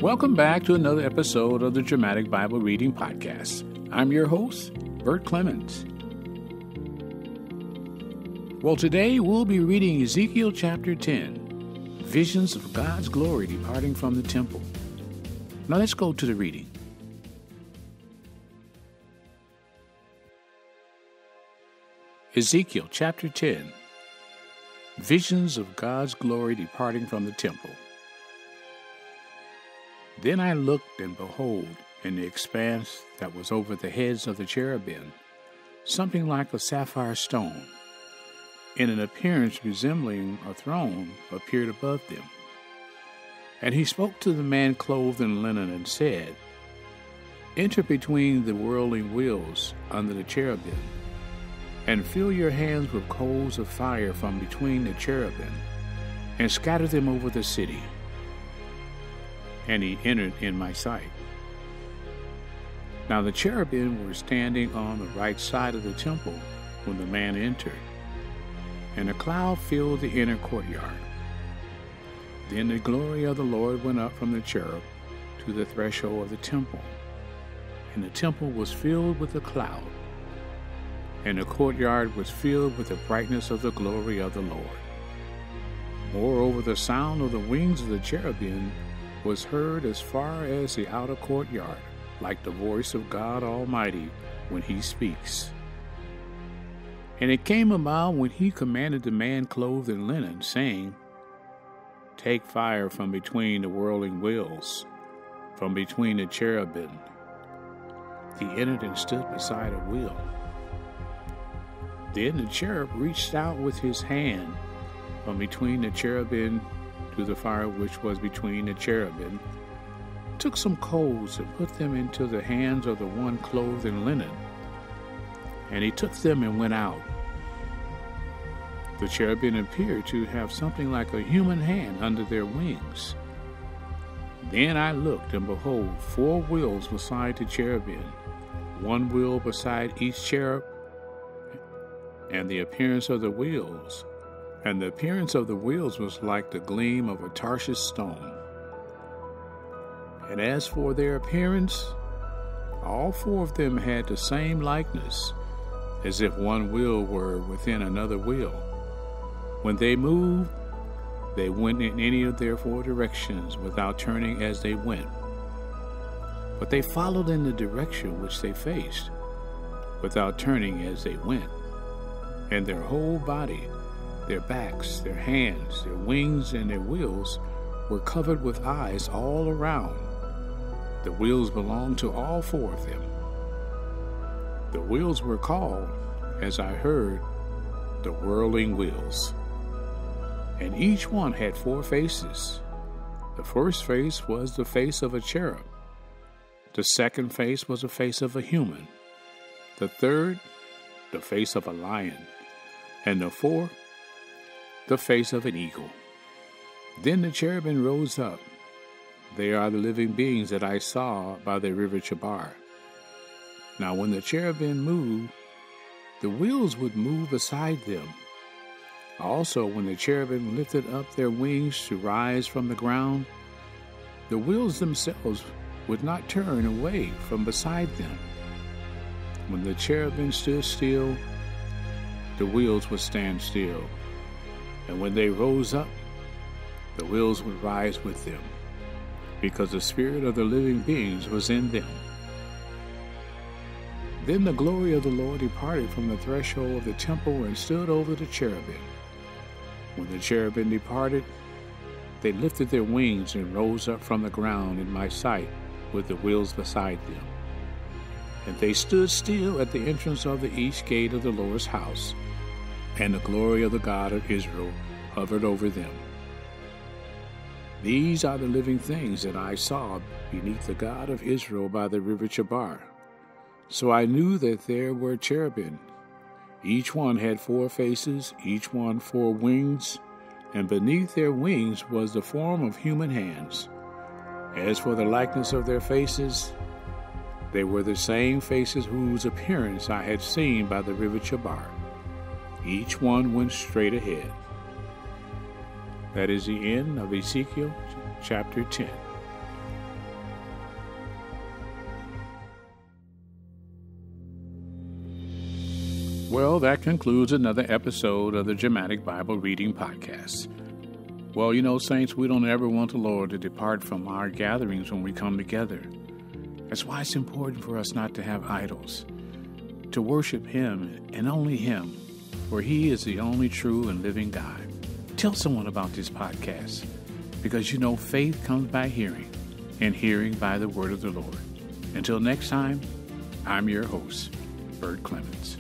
Welcome back to another episode of the Dramatic Bible Reading Podcast. I'm your host, Bert Clemens. Well, today we'll be reading Ezekiel chapter 10, Visions of God's Glory Departing from the Temple. Now let's go to the reading. Ezekiel chapter 10, Visions of God's Glory Departing from the Temple. Then I looked, and behold, in the expanse that was over the heads of the cherubim, something like a sapphire stone, in an appearance resembling a throne, appeared above them. And he spoke to the man clothed in linen, and said, Enter between the whirling wheels under the cherubim, and fill your hands with coals of fire from between the cherubim, and scatter them over the city. And he entered in my sight. Now the cherubim were standing on the right side of the temple when the man entered, and a cloud filled the inner courtyard. Then the glory of the Lord went up from the cherub to the threshold of the temple, and the temple was filled with a cloud, and the courtyard was filled with the brightness of the glory of the Lord. Moreover, the sound of the wings of the cherubim was heard as far as the outer courtyard, like the voice of God Almighty when he speaks. And it came about when he commanded the man clothed in linen, saying, Take fire from between the whirling wheels, from between the cherubim. He entered and stood beside a wheel. Then the cherub reached out with his hand from between the cherubim to the fire which was between the cherubim, took some coals and put them into the hands of the one clothed in linen. And he took them and went out. The cherubim appeared to have something like a human hand under their wings. Then I looked, and behold, 4 wheels beside the cherubim, 1 wheel beside each cherub, and the appearance of the wheels was like the gleam of a Tarshish stone. And as for their appearance, all 4 of them had the same likeness, as if one wheel were within another wheel. When they moved, they went in any of their 4 directions without turning as they went. But they followed in the direction which they faced, without turning as they went. And their whole body, their backs, their hands, their wings, and their wheels were covered with eyes all around. The wheels belonged to all 4 of them. The wheels were called, as I heard, the whirling wheels. And each one had 4 faces. The first face was the face of a cherub. The second face was the face of a human. The third, the face of a lion. And the 4th, the face of an eagle. Then the cherubim rose up. They are the living beings that I saw by the river Chebar. Now when the cherubim moved, the wheels would move beside them. Also when the cherubim lifted up their wings to rise from the ground, the wheels themselves would not turn away from beside them. When the cherubim stood still, the wheels would stand still. And when they rose up, the wheels would rise with them, because the spirit of the living beings was in them. Then the glory of the Lord departed from the threshold of the temple and stood over the cherubim. When the cherubim departed, they lifted their wings and rose up from the ground in my sight with the wheels beside them. And they stood still at the entrance of the east gate of the Lord's house, and the glory of the God of Israel hovered over them. These are the living things that I saw beneath the God of Israel by the river Chebar. So I knew that there were cherubim. Each one had 4 faces, each one 4 wings, and beneath their wings was the form of human hands. As for the likeness of their faces, they were the same faces whose appearance I had seen by the river Chebar. Each one went straight ahead. That is the end of Ezekiel chapter 10. Well, that concludes another episode of the Dramatic Bible Reading Podcast. Well, saints, we don't ever want the Lord to depart from our gatherings when we come together. That's why it's important for us not to have idols, to worship Him and only Him, for He is the only true and living God. Tell someone about this podcast, because faith comes by hearing, and hearing by the word of the Lord. Until next time, I'm your host, Bert Clemens.